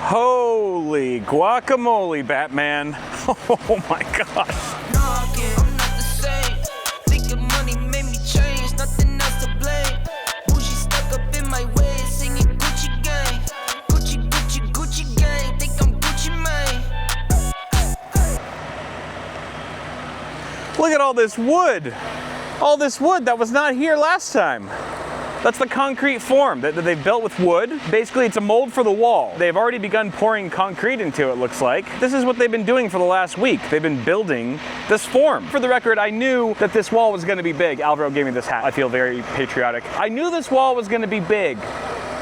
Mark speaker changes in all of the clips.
Speaker 1: Holy guacamole, Batman. Oh my gosh. Look at all this wood. All this wood that was not here last time. That's the concrete form that they've built with wood. Basically, it's a mold for the wall. They've already begun pouring concrete into it, looks like. This is what they've been doing for the last week. They've been building this form. For the record, I knew that this wall was gonna be big. Alvaro gave me this hat. I feel very patriotic. I knew this wall was gonna be big,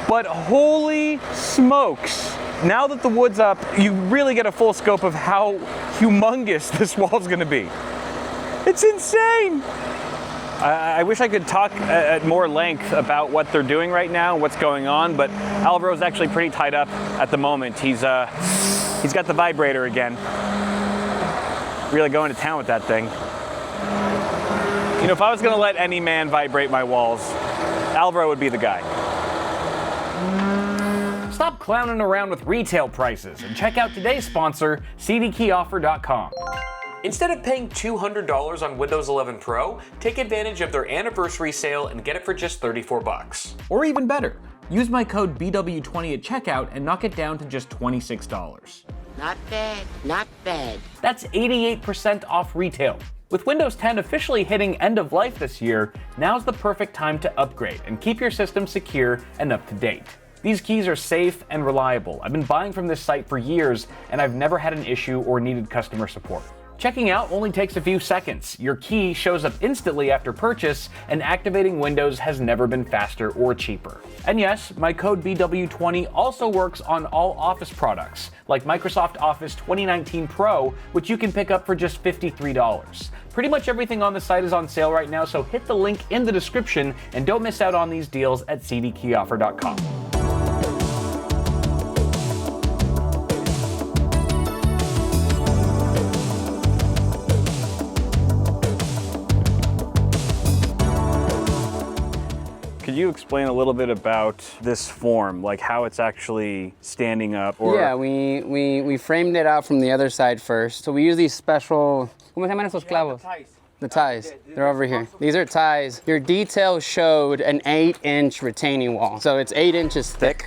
Speaker 1: but holy smokes. Now that the wood's up, you really get a full scope of how humongous this wall's gonna be. It's insane. I wish I could talk at more length about what they're doing right now, what's going on, but Alvaro's actually pretty tied up at the moment. He's got the vibrator again. Really going to town with that thing. You know, if I was gonna let any man vibrate my walls, Alvaro would be the guy.
Speaker 2: Stop clowning around with retail prices and check out today's sponsor, CDKeyOffer.com. Instead of paying $200 on Windows 11 Pro, take advantage of their anniversary sale and get it for just $34. Or even better, use my code BW20 at checkout and knock it down to just $26.
Speaker 3: Not bad, not bad.
Speaker 2: That's 88% off retail. With Windows 10 officially hitting end of life this year, now's the perfect time to upgrade and keep your system secure and up to date. These keys are safe and reliable. I've been buying from this site for years and I've never had an issue or needed customer support. Checking out only takes a few seconds. Your key shows up instantly after purchase, and activating Windows has never been faster or cheaper. And yes, my code BW20 also works on all Office products, like Microsoft Office 2019 Pro, which you can pick up for just $53. Pretty much everything on the site is on sale right now, so hit the link in the description and don't miss out on these deals at CDKeyOffer.com.
Speaker 1: Could you explain a little bit about this form, like how it's actually standing up? Or
Speaker 4: Yeah, we framed it out from the other side first. So we use these special, ¿cómo se llaman esos clavos? The ties, they're over here. These are ties. Your detail showed an 8-inch retaining wall. So it's 8 inches thick.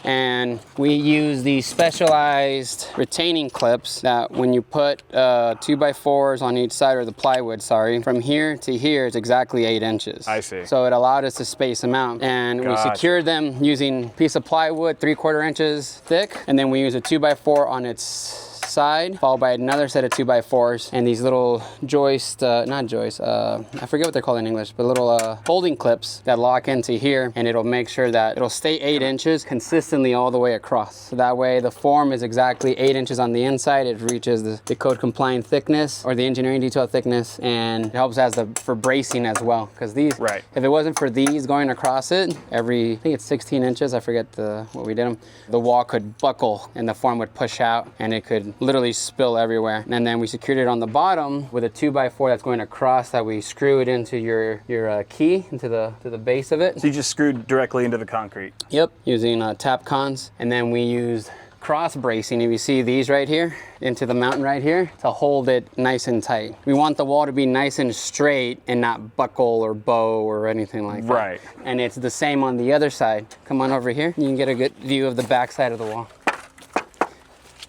Speaker 4: And we use these specialized retaining clips that when you put 2x4s on each side, or the plywood, sorry, from here to here is exactly 8 inches.
Speaker 1: I see.
Speaker 4: So it allowed us to space them out. And we secured them using a piece of plywood 3/4 inches thick. And then we use a 2x4 on its side, followed by another set of 2x4s and these little joist, not joist, I forget what they're called in English, but little holding clips that lock into here, and it'll make sure that it'll stay 8 inches consistently all the way across. So that way the form is exactly 8 inches on the inside. It reaches the code compliant thickness or the engineering detail thickness, and it helps for bracing as well. Because these,
Speaker 1: right,
Speaker 4: if it wasn't for these going across it, I think it's 16 inches, I forget what we did them, the wall could buckle and the form would push out and it could literally spill everywhere. And then we secured it on the bottom with a 2x4 that's going across, that we screw it into your key, into the base of it.
Speaker 1: So you just screwed directly into the concrete?
Speaker 4: Yep, using tap cons. And then we used cross bracing, if you see these right here, into the mountain right here, to hold it nice and tight. We want the wall to be nice and straight and not buckle or bow or anything like that.
Speaker 1: Right.
Speaker 4: And it's the same on the other side. Come on over here. You can get a good view of the back side of the wall.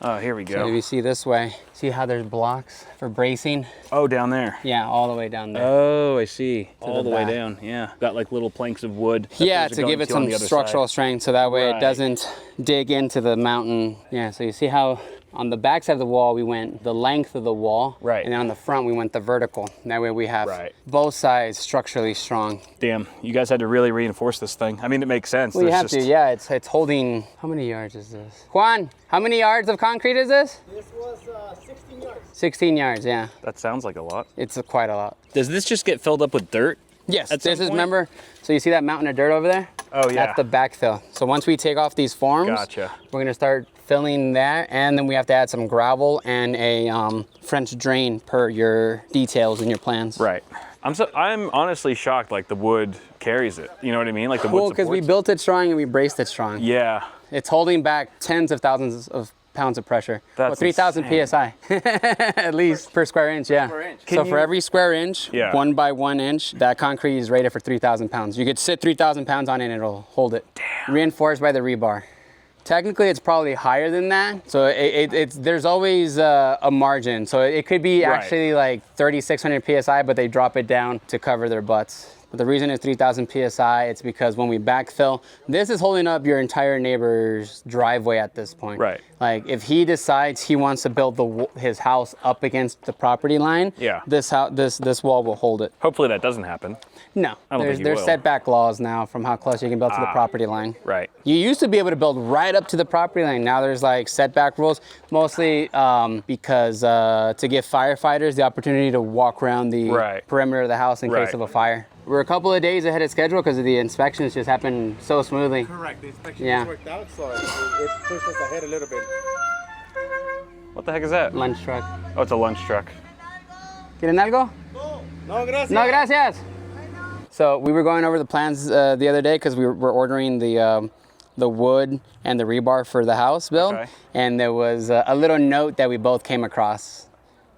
Speaker 1: Oh, here we go.
Speaker 4: So if you see this way, see how there's blocks for bracing?
Speaker 1: Oh, down there.
Speaker 4: Yeah, all the way down there.
Speaker 1: Oh, I see. All
Speaker 4: the
Speaker 1: the way
Speaker 4: back.
Speaker 1: down, yeah. Got like little planks of wood.
Speaker 4: Yeah, to give it some structural strength, so that way
Speaker 1: Right.
Speaker 4: it doesn't dig into the mountain. Yeah, so you see how on the back side of the wall, we went the length of the wall.
Speaker 1: Right.
Speaker 4: And then on the front, we went the vertical. That way we have both sides structurally strong.
Speaker 1: Damn, you guys had to really reinforce this thing. I mean, it makes sense.
Speaker 4: Well, you have to, yeah. It's holding, how many yards is this? Juan, how many yards of concrete is this?
Speaker 5: This was 16 yards.
Speaker 4: 16 yards, yeah.
Speaker 1: That sounds like a lot.
Speaker 4: It's quite a lot.
Speaker 1: Does this just get filled up with dirt?
Speaker 4: Yes,
Speaker 1: At
Speaker 4: this
Speaker 1: some
Speaker 4: is,
Speaker 1: point?
Speaker 4: remember, so you see that mountain of dirt over there?
Speaker 1: Oh, yeah.
Speaker 4: That's the backfill. So once we take off these forms,
Speaker 1: Gotcha.
Speaker 4: we're gonna start filling that, and then we have to add some gravel and a French drain per your details in your plans.
Speaker 1: Right. I'm honestly shocked. Like the wood carries it. You know what I mean? Like the wood.
Speaker 4: Well, because we built it strong and we braced it strong.
Speaker 1: Yeah.
Speaker 4: It's holding back tens of thousands of pounds of pressure.
Speaker 1: That's
Speaker 4: well, 3,000 psi at least per square inch. Yeah. So for every square inch, 1 by 1 inch, that concrete is rated for 3,000 pounds. You could sit 3,000 pounds on it and it'll hold it. Damn. Reinforced by the rebar. Technically, it's probably higher than that. So there's always a margin. So it could be actually like 3,600 psi, but they drop it down to cover their butts. But the reason it's 3,000 psi, it's because when we backfill, this is holding up your entire neighbor's driveway at this point.
Speaker 1: Right.
Speaker 4: Like if he decides he wants to build his house up against the property line, this wall will hold it.
Speaker 1: Hopefully that doesn't happen.
Speaker 4: No, there's setback laws now from how close you can build to the property line.
Speaker 1: Right.
Speaker 4: You used to be able to build right up to the property line. Now there's like setback rules, mostly because to give firefighters the opportunity to walk around the perimeter of the house in case of a fire. We're a couple of days ahead of schedule because the inspections just happened so smoothly.
Speaker 5: Correct. The inspection just worked out, so it pushed us ahead a little bit.
Speaker 1: What the heck is that?
Speaker 4: Lunch truck.
Speaker 1: Oh, it's a lunch truck.
Speaker 4: ¿Quieren algo?
Speaker 5: No, gracias.
Speaker 4: No, gracias. So we were going over the plans the other day because we were ordering the wood and the rebar for the house build, and there was a little note that we both came across.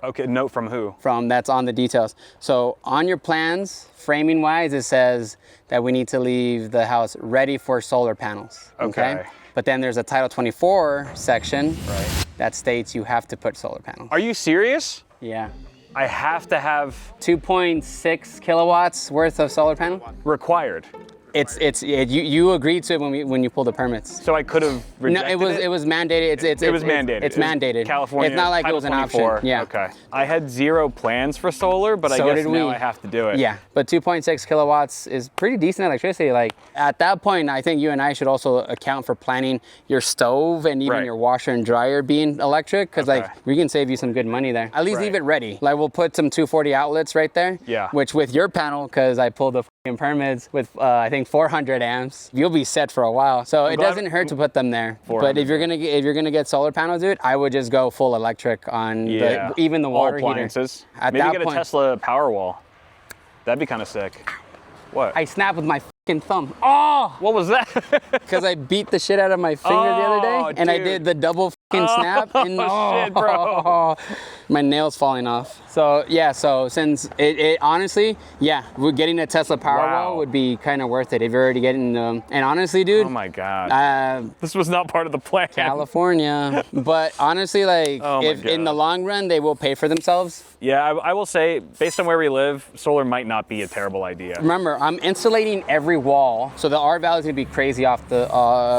Speaker 1: Okay, note from who?
Speaker 4: That's on the details. So on your plans, framing wise, it says that we need to leave the house ready for solar panels. Okay. But then there's a Title 24 section that states you have to put solar panels.
Speaker 1: Are you serious?
Speaker 4: Yeah.
Speaker 1: I have to have
Speaker 4: 2.6 kilowatts worth of solar panel?
Speaker 1: Required.
Speaker 4: You agreed to it when you pulled the permits.
Speaker 1: So I could have rejected
Speaker 4: No, it was mandated.
Speaker 1: It was mandated.
Speaker 4: It's mandated.
Speaker 1: California.
Speaker 4: It's not like
Speaker 1: Title
Speaker 4: it was an
Speaker 1: 24.
Speaker 4: option. Yeah.
Speaker 1: Okay. I had zero plans for solar, but
Speaker 4: So
Speaker 1: I guess
Speaker 4: did
Speaker 1: now
Speaker 4: we.
Speaker 1: I have to do it.
Speaker 4: Yeah, but 2.6 kilowatts is pretty decent electricity. Like at that point, I think you and I should also account for planning your stove and even your washer and dryer being electric, because like we can save you some good money there. At least leave it ready. Like we'll put some 240 outlets right there.
Speaker 1: Yeah.
Speaker 4: Which with your panel, because I pulled the permits with I think 400 amps, you'll be set for a while. So it doesn't hurt to put them there. But if you're gonna get solar panels, dude, I would just go full electric on even the water
Speaker 1: appliances.
Speaker 4: heater. At
Speaker 1: Maybe
Speaker 4: that
Speaker 1: get a
Speaker 4: point,
Speaker 1: Tesla Powerwall. That'd be kind of sick. What?
Speaker 4: I snapped with my fucking thumb. Oh!
Speaker 1: What was that?
Speaker 4: Because I beat the shit out of my finger the other day, and I did the double fucking snap, and
Speaker 1: shit, bro.
Speaker 4: My nail's falling off. So yeah, so since it honestly, we're getting a Tesla Powerwall would be kind of worth it if you're already getting them. And honestly, dude.
Speaker 1: Oh my God. This was not part of the plan.
Speaker 4: California. But honestly, like, if in the long run, they will pay for themselves.
Speaker 1: Yeah, I will say, based on where we live, solar might not be a terrible idea.
Speaker 4: Remember, I'm insulating every wall, so the R value is gonna be crazy off the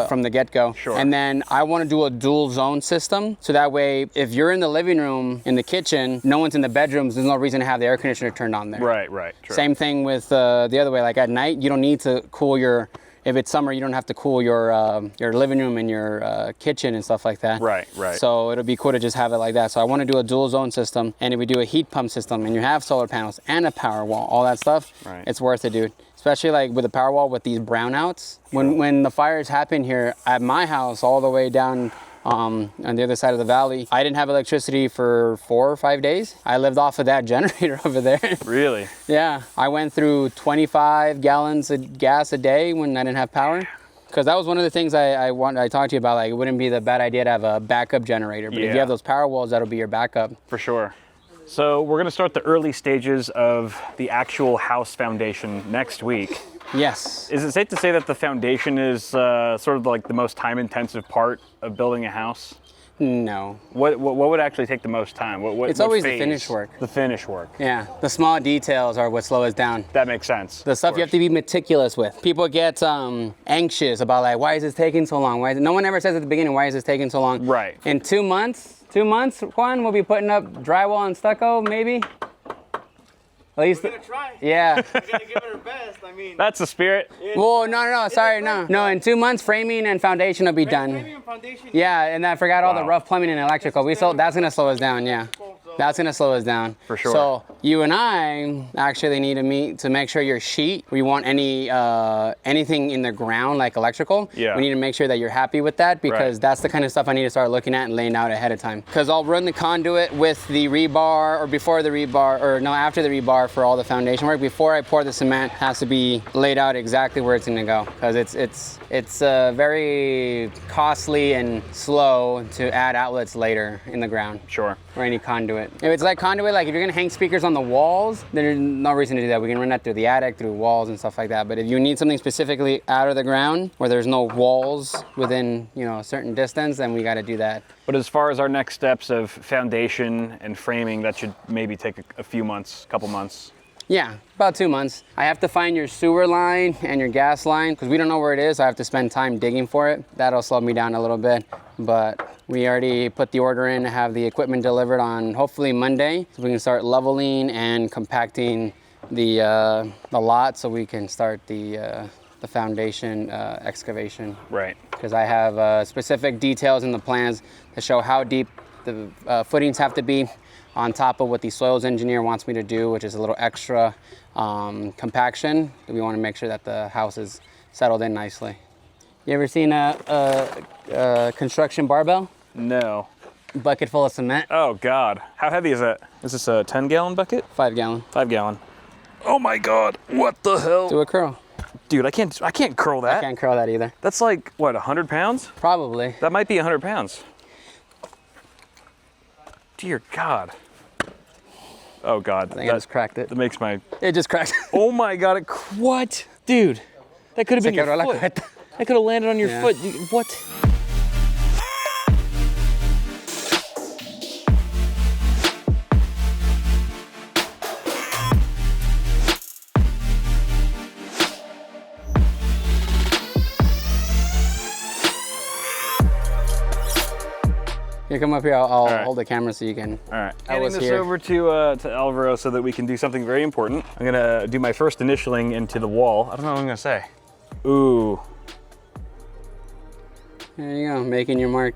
Speaker 4: from the get-go.
Speaker 1: Sure.
Speaker 4: And then I want to do a dual zone system, so that way, if you're in the living room, in the kitchen, no one's in the bedrooms, there's no reason to have the air conditioner turned on there.
Speaker 1: Right. True.
Speaker 4: Same thing with the other way. Like at night, you don't need to cool your. If it's summer, you don't have to cool your living room and your kitchen and stuff like that.
Speaker 1: Right.
Speaker 4: So it'll be cool to just have it like that. So I want to do a dual zone system, and if we do a heat pump system, and you have solar panels and a power wall, all that stuff, it's worth it, dude. Especially like with the power wall with these brownouts. When the fires happen here at my house, all the way down on the other side of the valley, I didn't have electricity for 4 or 5 days. I lived off of that generator over there.
Speaker 1: Really?
Speaker 4: Yeah, I went through 25 gallons of gas a day when I didn't have power. Because that was one of the things I talked to you about. Like, it wouldn't be the bad idea to have a backup generator. But if you have those power walls, that'll be your backup.
Speaker 1: For sure. So we're gonna start the early stages of the actual house foundation next week.
Speaker 4: Yes.
Speaker 1: Is it safe to say that the foundation is sort of like the most time-intensive part of building a house?
Speaker 4: No.
Speaker 1: What would actually take the most time?
Speaker 4: It's always the finish work.
Speaker 1: The finish work.
Speaker 4: Yeah. The small details are what slow us down.
Speaker 1: That makes sense.
Speaker 4: The stuff you have to be meticulous with. People get anxious about like, why is this taking so long? No one ever says at the beginning, why is this taking so long?
Speaker 1: Right.
Speaker 4: In 2 months, Juan, we'll be putting up drywall and stucco, maybe. At least,
Speaker 5: we're gonna try.
Speaker 4: Yeah.
Speaker 5: We're gonna give it our best. I mean.
Speaker 1: That's the spirit.
Speaker 4: Whoa, no, sorry, no. No, in 2 months, framing and foundation will be done.
Speaker 5: Framing and foundation.
Speaker 4: Yeah, and I forgot all the rough plumbing and electrical. That's gonna slow us down, yeah. That's gonna slow us down.
Speaker 1: For sure.
Speaker 4: So you and I actually need to meet to make sure your sheet, we want anything in the ground like electrical.
Speaker 1: Yeah.
Speaker 4: We need to make sure that you're happy with that because
Speaker 1: Right.
Speaker 4: that's the kind of stuff I need to start looking at and laying out ahead of time. Because I'll run the conduit with the rebar or before the rebar, or no, after the rebar for all the foundation work. Before I pour the cement, has to be laid out exactly where it's gonna go. Because it's very costly and slow to add outlets later in the ground.
Speaker 1: Sure.
Speaker 4: Or any conduit. If it's like conduit, like if you're gonna hang speakers on the walls, then there's no reason to do that. We can run that through the attic, through walls and stuff like that. But if you need something specifically out of the ground where there's no walls within, a certain distance, then we gotta do that.
Speaker 1: But as far as our next steps of foundation and framing, that should maybe take a few months, couple months.
Speaker 4: Yeah, about 2 months. I have to find your sewer line and your gas line because we don't know where it is. So I have to spend time digging for it. That'll slow me down a little bit. But we already put the order in to have the equipment delivered on hopefully Monday. So we can start leveling and compacting the lot so we can start the foundation excavation.
Speaker 1: Right.
Speaker 4: Because I have specific details in the plans to show how deep the footings have to be on top of what the soils engineer wants me to do, which is a little extra compaction. We want to make sure that the house is settled in nicely. You ever seen a construction barbell?
Speaker 1: No.
Speaker 4: Bucket full of cement?
Speaker 1: Oh God. How heavy is that? Is this a 10-gallon bucket?
Speaker 4: 5 gallon.
Speaker 1: 5 gallon. Oh my God. What the hell?
Speaker 4: Do a curl.
Speaker 1: Dude, I can't curl that.
Speaker 4: I can't curl that either.
Speaker 1: That's like, what, 100 pounds?
Speaker 4: Probably.
Speaker 1: That might be 100 pounds. Dear God. Oh God.
Speaker 4: I think I just cracked it.
Speaker 1: That makes my...
Speaker 4: It just cracked.
Speaker 1: Oh my God. What? Dude, that could have been
Speaker 4: Se
Speaker 1: your
Speaker 4: quebró la
Speaker 1: foot.
Speaker 4: cubeta.
Speaker 1: That could have landed on your
Speaker 4: Yeah.
Speaker 1: foot. Dude, what?
Speaker 4: Here, come up here. I'll
Speaker 1: right.
Speaker 4: hold the camera so you can.
Speaker 1: All right.
Speaker 4: I
Speaker 1: Handing
Speaker 4: was
Speaker 1: this
Speaker 4: here.
Speaker 1: over to Alvaro so that we can do something very important. I'm gonna do my first initialing into the wall. I don't know what I'm gonna say. Ooh.
Speaker 4: There you go, making your mark.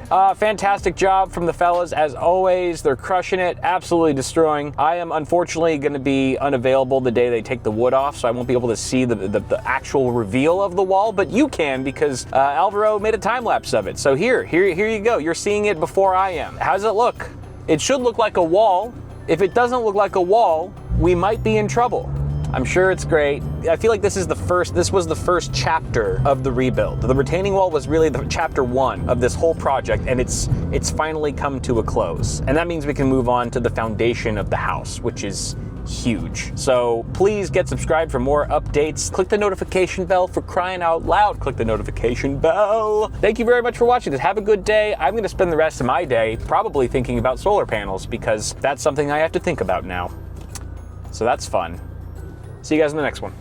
Speaker 2: Fantastic job from the fellas, as always. They're crushing it, absolutely destroying. I am unfortunately going to be unavailable the day they take the wood off, so I won't be able to see the actual reveal of the wall, but you can because Alvaro made a time lapse of it. So here you go. You're seeing it before I am. How does it look? It should look like a wall. If it doesn't look like a wall, we might be in trouble. I'm sure it's great. I feel like this was the first chapter of the rebuild. The retaining wall was really the chapter 1 of this whole project, and it's finally come to a close. And that means we can move on to the foundation of the house, which is huge. So please get subscribed for more updates. Click the notification bell, for crying out loud. Click the notification bell. Thank you very much for watching this. Have a good day. I'm gonna spend the rest of my day probably thinking about solar panels because that's something I have to think about now. So that's fun. See you guys in the next one.